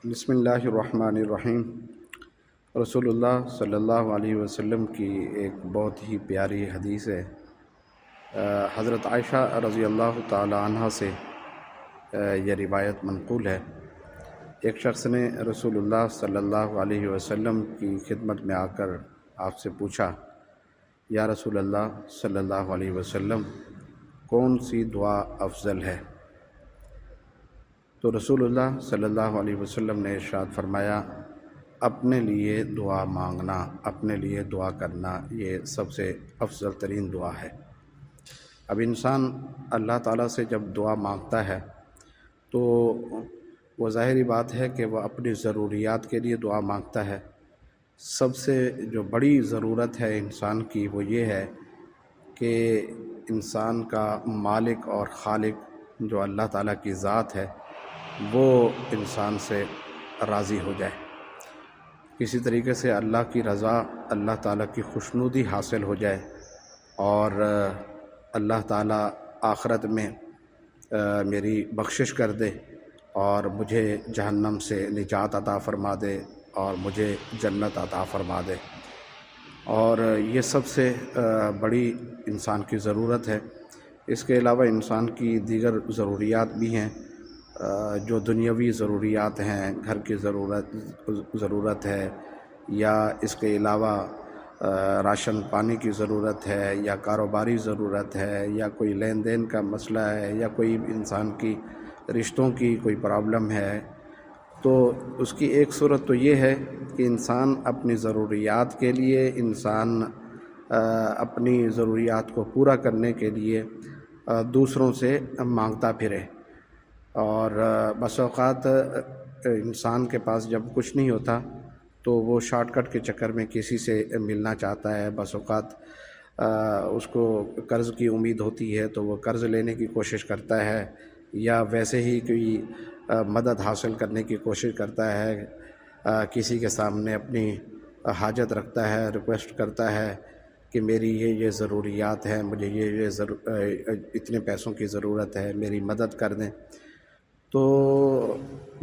بسم اللہ الرحمن الرحیم۔ رسول اللہ صلی اللہ علیہ وسلم کی ایک بہت ہی پیاری حدیث ہے۔ حضرت عائشہ رضی اللہ تعالی عنہ سے یہ روایت منقول ہے۔ ایک شخص نے رسول اللہ صلی اللہ علیہ وسلم کی خدمت میں آ کر آپ سے پوچھا، یا رسول اللہ صلی اللہ علیہ وسلم، کون سی دعا افضل ہے؟ تو رسول اللہ صلی اللہ علیہ وسلم نے ارشاد فرمایا، اپنے لیے دعا مانگنا، اپنے لیے دعا کرنا، یہ سب سے افضل ترین دعا ہے۔ اب انسان اللہ تعالیٰ سے جب دعا مانگتا ہے تو وہ ظاہری بات ہے کہ وہ اپنی ضروریات کے لیے دعا مانگتا ہے۔ سب سے جو بڑی ضرورت ہے انسان کی وہ یہ ہے کہ انسان کا مالک اور خالق جو اللہ تعالیٰ کی ذات ہے وہ انسان سے راضی ہو جائے، کسی طریقے سے اللہ کی رضا، اللہ تعالیٰ کی خوشنودی حاصل ہو جائے، اور اللہ تعالیٰ آخرت میں میری بخشش کر دے اور مجھے جہنم سے نجات عطا فرما دے اور مجھے جنت عطا فرما دے۔ اور یہ سب سے بڑی انسان کی ضرورت ہے۔ اس کے علاوہ انسان کی دیگر ضروریات بھی ہیں، جو دنیاوی ضروریات ہیں، گھر کی ضرورت ہے، یا اس کے علاوہ راشن پانی کی ضرورت ہے، یا کاروباری ضرورت ہے، یا کوئی لین دین کا مسئلہ ہے، یا کوئی انسان کی رشتوں کی کوئی پرابلم ہے۔ تو اس کی ایک صورت تو یہ ہے کہ انسان اپنی ضروریات کے لیے، انسان اپنی ضروریات کو پورا کرنے کے لیے دوسروں سے مانگتا پھرے، اور بس اوقات انسان کے پاس جب کچھ نہیں ہوتا تو وہ شارٹ کٹ کے چکر میں کسی سے ملنا چاہتا ہے۔ بس اوقات اس کو قرض کی امید ہوتی ہے تو وہ قرض لینے کی کوشش کرتا ہے، یا ویسے ہی کوئی مدد حاصل کرنے کی کوشش کرتا ہے، کسی کے سامنے اپنی حاجت رکھتا ہے، ریکویسٹ کرتا ہے کہ میری یہ ضروریات ہیں، مجھے اتنے پیسوں کی ضرورت ہے، میری مدد کر دیں۔ تو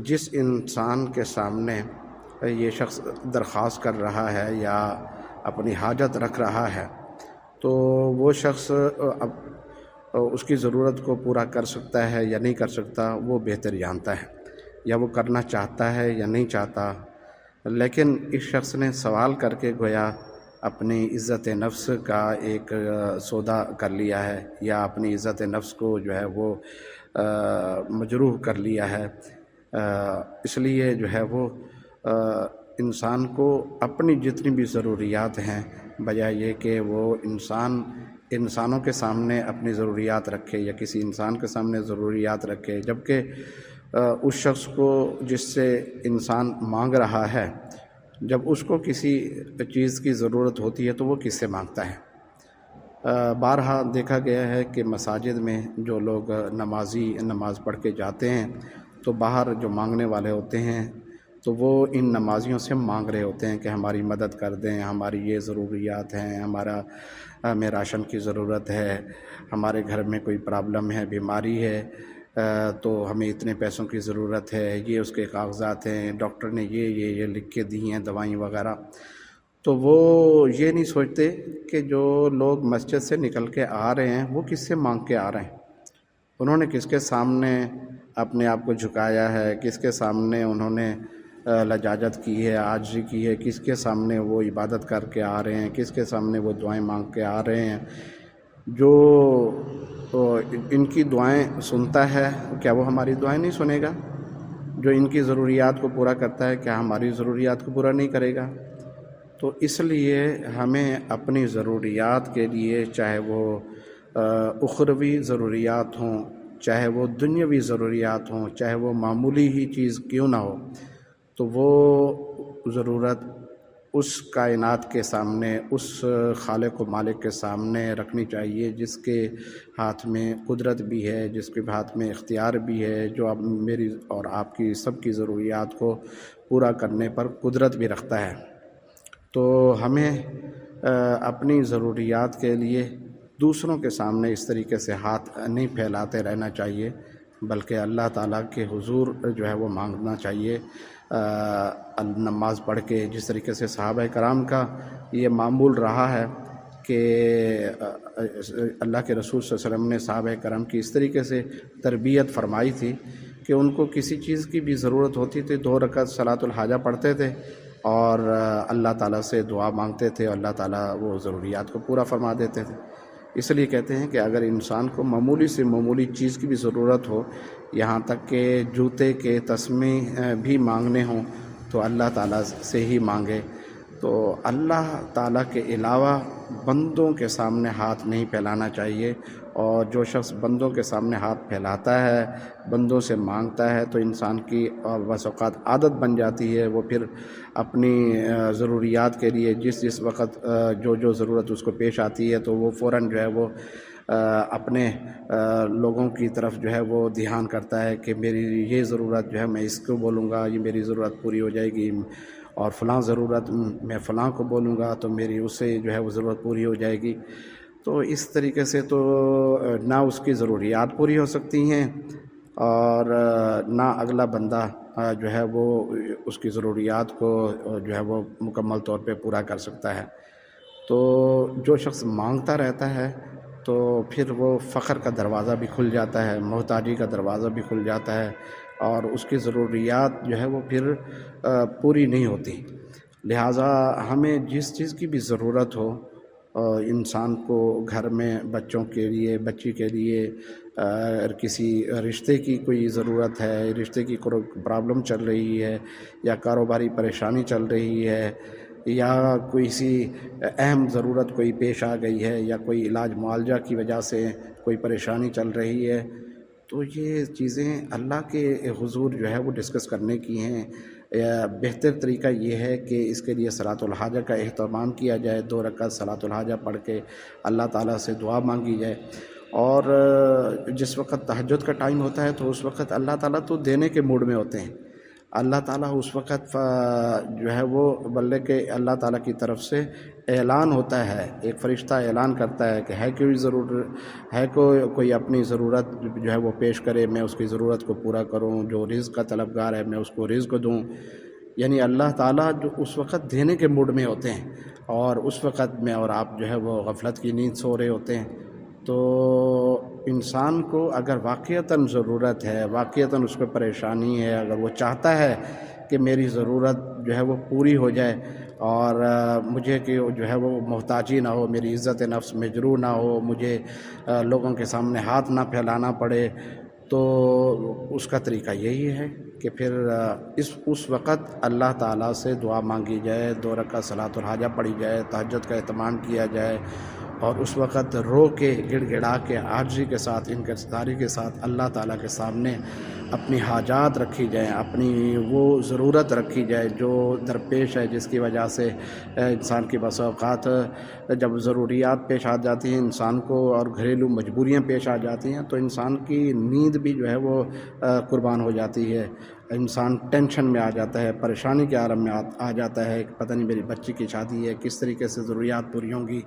جس انسان کے سامنے یہ شخص درخواست کر رہا ہے یا اپنی حاجت رکھ رہا ہے تو وہ شخص اس کی ضرورت کو پورا کر سکتا ہے یا نہیں کر سکتا وہ بہتر جانتا ہے، یا وہ کرنا چاہتا ہے یا نہیں چاہتا۔ لیکن اس شخص نے سوال کر کے گویا اپنی عزت نفس کا ایک سودا کر لیا ہے، یا اپنی عزت نفس کو جو ہے وہ مجروح کر لیا ہے۔ اس لیے جو ہے وہ انسان کو اپنی جتنی بھی ضروریات ہیں، بجائے یہ کہ وہ انسانوں کے سامنے اپنی ضروریات رکھے یا کسی انسان کے سامنے ضروریات رکھے، جبکہ اس شخص کو جس سے انسان مانگ رہا ہے، جب اس کو کسی چیز کی ضرورت ہوتی ہے تو وہ کس سے مانگتا ہے؟ بارہا دیکھا گیا ہے کہ مساجد میں جو لوگ نماز پڑھ کے جاتے ہیں تو باہر جو مانگنے والے ہوتے ہیں تو وہ ان نمازیوں سے مانگ رہے ہوتے ہیں کہ ہماری مدد کر دیں، ہماری یہ ضروریات ہیں، ہمیں راشن کی ضرورت ہے، ہمارے گھر میں کوئی پرابلم ہے، بیماری ہے، تو ہمیں اتنے پیسوں کی ضرورت ہے، یہ اس کے کاغذات ہیں، ڈاکٹر نے یہ لکھ کے دی ہیں دوائیں وغیرہ۔ تو وہ یہ نہیں سوچتے کہ جو لوگ مسجد سے نکل کے آ رہے ہیں وہ کس سے مانگ کے آ رہے ہیں، انہوں نے کس کے سامنے اپنے آپ کو جھکایا ہے، کس کے سامنے انہوں نے لجاجت کی ہے، عاجزی کی ہے، کس کے سامنے وہ عبادت کر کے آ رہے ہیں، کس کے سامنے وہ دعائیں مانگ کے آ رہے ہیں۔ جو ان کی دعائیں سنتا ہے کیا وہ ہماری دعائیں نہیں سنے گا؟ جو ان کی ضروریات کو پورا کرتا ہے کیا ہماری ضروریات کو پورا نہیں کرے گا؟ تو اس لیے ہمیں اپنی ضروریات کے لیے، چاہے وہ اخروی ضروریات ہوں، چاہے وہ دنیاوی ضروریات ہوں، چاہے وہ معمولی ہی چیز کیوں نہ ہو، تو وہ ضرورت اس کائنات کے سامنے، اس خالق و مالک کے سامنے رکھنی چاہیے جس کے ہاتھ میں قدرت بھی ہے، جس کے ہاتھ میں اختیار بھی ہے، جو اب میری اور آپ کی سب کی ضروریات کو پورا کرنے پر قدرت بھی رکھتا ہے۔ تو ہمیں اپنی ضروریات کے لیے دوسروں کے سامنے اس طریقے سے ہاتھ نہیں پھیلاتے رہنا چاہیے، بلکہ اللہ تعالیٰ کے حضور جو ہے وہ مانگنا چاہیے۔ نماز پڑھ کے جس طریقے سے صحابہ کرام کا یہ معمول رہا ہے کہ اللہ کے رسول صلی اللہ علیہ وسلم نے صحابہ کرام کی اس طریقے سے تربیت فرمائی تھی کہ ان کو کسی چیز کی بھی ضرورت ہوتی تھی 2 رکعت صلاۃ الحاجہ پڑھتے تھے اور اللہ تعالیٰ سے دعا مانگتے تھے، اور اللہ تعالیٰ وہ ضروریات کو پورا فرما دیتے تھے۔ اس لیے کہتے ہیں کہ اگر انسان کو معمولی سے معمولی چیز کی بھی ضرورت ہو، یہاں تک کہ جوتے کے تسمے بھی مانگنے ہوں، تو اللہ تعالیٰ سے ہی مانگے۔ تو اللہ تعالیٰ کے علاوہ بندوں کے سامنے ہاتھ نہیں پھیلانا چاہیے، اور جو شخص بندوں کے سامنے ہاتھ پھیلاتا ہے، بندوں سے مانگتا ہے، تو انسان کی بعض اوقات عادت بن جاتی ہے، وہ پھر اپنی ضروریات کے لیے جس وقت جو ضرورت اس کو پیش آتی ہے تو وہ فوراً جو ہے وہ اپنے لوگوں کی طرف جو ہے وہ دھیان کرتا ہے کہ میری یہ ضرورت جو ہے میں اس کو بولوں گا، یہ میری ضرورت پوری ہو جائے گی، اور فلاں ضرورت میں فلاں کو بولوں گا تو میری اس سے جو ہے وہ ضرورت پوری ہو جائے گی۔ تو اس طریقے سے تو نہ اس کی ضروریات پوری ہو سکتی ہیں، اور نہ اگلا بندہ جو ہے وہ اس کی ضروریات کو جو ہے وہ مکمل طور پہ پورا کر سکتا ہے۔ تو جو شخص مانگتا رہتا ہے تو پھر وہ فقر کا دروازہ بھی کھل جاتا ہے، محتاجی کا دروازہ بھی کھل جاتا ہے، اور اس کی ضروریات جو ہے وہ پھر پوری نہیں ہوتی۔ لہٰذا ہمیں جس چیز کی بھی ضرورت ہو، انسان کو گھر میں بچوں کے لیے، بچی کے لیے، کسی رشتے کی کوئی ضرورت ہے، رشتے کی کوئی پرابلم چل رہی ہے، یا کاروباری پریشانی چل رہی ہے، یا کوئی سی اہم ضرورت کوئی پیش آ گئی ہے، یا کوئی علاج معالجہ کی وجہ سے کوئی پریشانی چل رہی ہے، تو یہ چیزیں اللہ کے حضور جو ہے وہ ڈسکس کرنے کی ہیں۔ بہتر طریقہ یہ ہے کہ اس کے لیے صلاۃ الحاجہ کا اہتمام کیا جائے، 2 رکعت صلاۃ الحاجہ پڑھ کے اللہ تعالیٰ سے دعا مانگی جائے، اور جس وقت تہجد کا ٹائم ہوتا ہے تو اس وقت اللہ تعالیٰ تو دینے کے موڈ میں ہوتے ہیں۔ اللہ تعالیٰ اس وقت جو ہے وہ بلکہ اللہ تعالیٰ کی طرف سے اعلان ہوتا ہے، ایک فرشتہ اعلان کرتا ہے کہ کوئی اپنی ضرورت جو ہے وہ پیش کرے، میں اس کی ضرورت کو پورا کروں، جو رزق کا طلبگار ہے میں اس کو رزق دوں۔ یعنی اللہ تعالیٰ جو اس وقت دینے کے موڈ میں ہوتے ہیں، اور اس وقت میں اور آپ جو ہے وہ غفلت کی نیند سو رہے ہوتے ہیں۔ تو انسان کو اگر واقعتاً ضرورت ہے، واقعتاً اس کو پریشانی ہے، اگر وہ چاہتا ہے کہ میری ضرورت جو ہے وہ پوری ہو جائے، اور مجھے کہ جو ہے وہ محتاجی نہ ہو، میری عزت نفس مجروح نہ ہو، مجھے لوگوں کے سامنے ہاتھ نہ پھیلانا پڑے، تو اس کا طریقہ یہی ہے کہ پھر اس وقت اللہ تعالیٰ سے دعا مانگی جائے، 2 رکعت صلاۃ الحاجہ پڑھی جائے، تہجد کا اہتمام کیا جائے، اور اس وقت رو کے، گڑ گڑا کے، عاجزی کے ساتھ، انکساری کے ساتھ اللہ تعالیٰ کے سامنے اپنی حاجات رکھی جائیں، اپنی وہ ضرورت رکھی جائے جو درپیش ہے، جس کی وجہ سے انسان کی بس اوقات جب ضروریات پیش آ جاتی ہیں انسان کو، اور گھریلو مجبوریاں پیش آ جاتی ہیں، تو انسان کی نیند بھی جو ہے وہ قربان ہو جاتی ہے۔ انسان ٹینشن میں آ جاتا ہے، پریشانی کے عالم میں آ جاتا ہے کہ پتہ نہیں میری بچی کی شادی ہے، کس طریقے سے ضروریات پوری ہوں گی،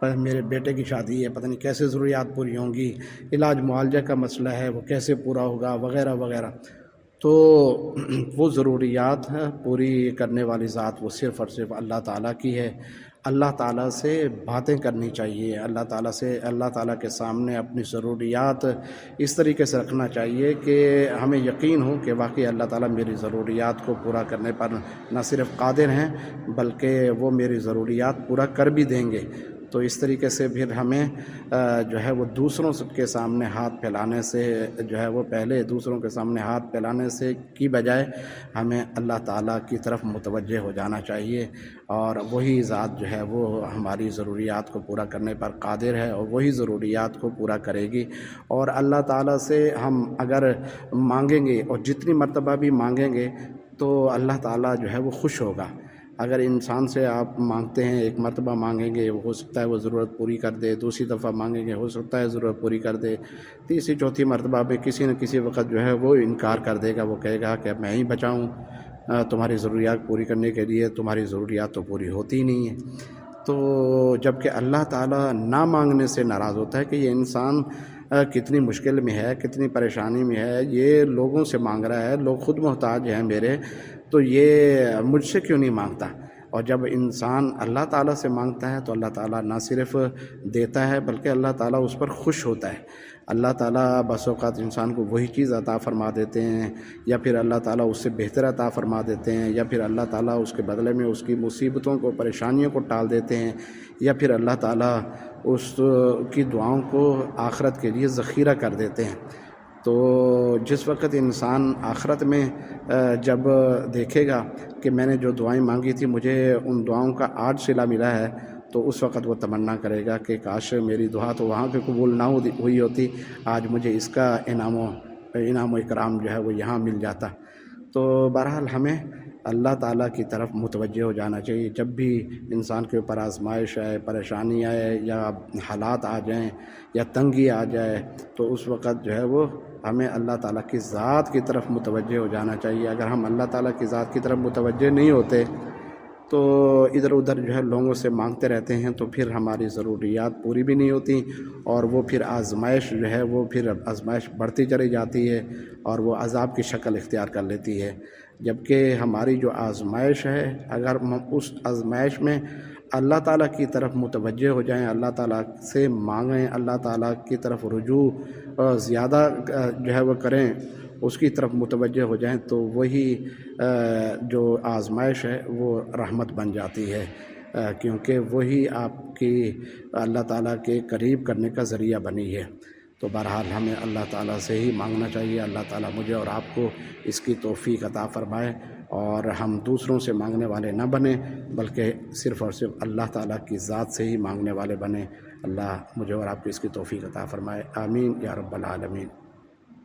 میرے بیٹے کی شادی ہے، پتہ نہیں کیسے ضروریات پوری ہوں گی، علاج معالجہ کا مسئلہ ہے وہ کیسے پورا ہوگا، وغیرہ وغیرہ۔ تو وہ ضروریات پوری کرنے والی ذات وہ صرف اور صرف اللہ تعالیٰ کی ہے۔ اللہ تعالیٰ سے باتیں کرنی چاہیے، اللہ تعالیٰ کے سامنے اپنی ضروریات اس طریقے سے رکھنا چاہیے کہ ہمیں یقین ہو کہ واقعی اللہ تعالیٰ میری ضروریات کو پورا کرنے پر نہ صرف قادر ہیں بلکہ وہ میری ضروریات پورا کر بھی دیں گے۔ تو اس طریقے سے پھر ہمیں جو ہے وہ دوسروں کے سامنے ہاتھ پھیلانے سے جو ہے وہ پہلے دوسروں کے سامنے ہاتھ پھیلانے سے کی بجائے ہمیں اللہ تعالیٰ کی طرف متوجہ ہو جانا چاہیے، اور وہی ذات جو ہے وہ ہماری ضروریات کو پورا کرنے پر قادر ہے، اور وہی ضروریات کو پورا کرے گی۔ اور اللہ تعالیٰ سے ہم اگر مانگیں گے، اور جتنی مرتبہ بھی مانگیں گے، تو اللہ تعالیٰ جو ہے وہ خوش ہوگا۔ اگر انسان سے آپ مانگتے ہیں، ایک مرتبہ مانگیں گے، ہو سکتا ہے وہ ضرورت پوری کر دے، دوسری دفعہ مانگیں گے، ہو سکتا ہے ضرورت پوری کر دے، تیسری چوتھی مرتبہ پہ کسی نہ کسی وقت جو ہے وہ انکار کر دے گا، وہ کہے گا کہ اب میں ہی بچاؤں تمہاری ضروریات پوری کرنے کے لیے، تمہاری ضروریات تو پوری ہوتی ہی نہیں ہیں۔ تو جب کہ اللہ تعالیٰ نہ مانگنے سے ناراض ہوتا ہے کہ یہ انسان کتنی مشکل میں ہے، کتنی پریشانی میں ہے، یہ لوگوں سے مانگ رہا ہے، لوگ خود محتاج ہیں میرے، تو یہ مجھ سے کیوں نہیں مانگتا؟ اور جب انسان اللہ تعالیٰ سے مانگتا ہے تو اللہ تعالیٰ نہ صرف دیتا ہے بلکہ اللہ تعالیٰ اس پر خوش ہوتا ہے۔ اللہ تعالیٰ بس اوقات انسان کو وہی چیز عطا فرما دیتے ہیں، یا پھر اللہ تعالیٰ اس سے بہتر عطا فرما دیتے ہیں، یا پھر اللہ تعالیٰ اس کے بدلے میں اس کی مصیبتوں کو، پریشانیوں کو ٹال دیتے ہیں، یا پھر اللہ تعالیٰ اس کی دعاؤں کو آخرت کے لیے ذخیرہ کر دیتے ہیں۔ تو جس وقت انسان آخرت میں جب دیکھے گا کہ میں نے جو دعائیں مانگی تھی مجھے ان دعاؤں کا آج صلہ ملا ہے، تو اس وقت وہ تمنا کرے گا کہ کاش میری دعا تو وہاں پہ قبول نہ ہوئی ہوتی، آج مجھے اس کا انعام و اکرام جو ہے وہ یہاں مل جاتا۔ تو بہرحال ہمیں اللہ تعالیٰ کی طرف متوجہ ہو جانا چاہیے۔ جب بھی انسان کے اوپر آزمائش آئے، پریشانی آئے، یا حالات آ جائیں، یا تنگی آ جائے، تو اس وقت جو ہے وہ ہمیں اللہ تعالیٰ کی ذات کی طرف متوجہ ہو جانا چاہیے۔ اگر ہم اللہ تعالیٰ کی ذات کی طرف متوجہ نہیں ہوتے تو ادھر ادھر جو ہے لوگوں سے مانگتے رہتے ہیں، تو پھر ہماری ضروریات پوری بھی نہیں ہوتی، اور وہ پھر آزمائش جو ہے وہ پھر آزمائش بڑھتی چلی جاتی ہے اور وہ عذاب کی شکل اختیار کر لیتی ہے۔ جبکہ ہماری جو آزمائش ہے، اگر ہم اس آزمائش میں اللہ تعالیٰ کی طرف متوجہ ہو جائیں، اللہ تعالیٰ سے مانگیں، اللہ تعالیٰ کی طرف رجوع زیادہ جو ہے وہ کریں، اس کی طرف متوجہ ہو جائیں، تو وہی جو آزمائش ہے وہ رحمت بن جاتی ہے، کیونکہ وہی آپ کی اللہ تعالیٰ کے قریب کرنے کا ذریعہ بنی ہے۔ تو بہرحال ہمیں اللہ تعالیٰ سے ہی مانگنا چاہیے۔ اللہ تعالیٰ مجھے اور آپ کو اس کی توفیق عطا فرمائے، اور ہم دوسروں سے مانگنے والے نہ بنیں بلکہ صرف اور صرف اللہ تعالیٰ کی ذات سے ہی مانگنے والے بنیں۔ اللہ مجھے اور آپ کو اس کی توفیق عطا فرمائے، آمین یا رب العالمین۔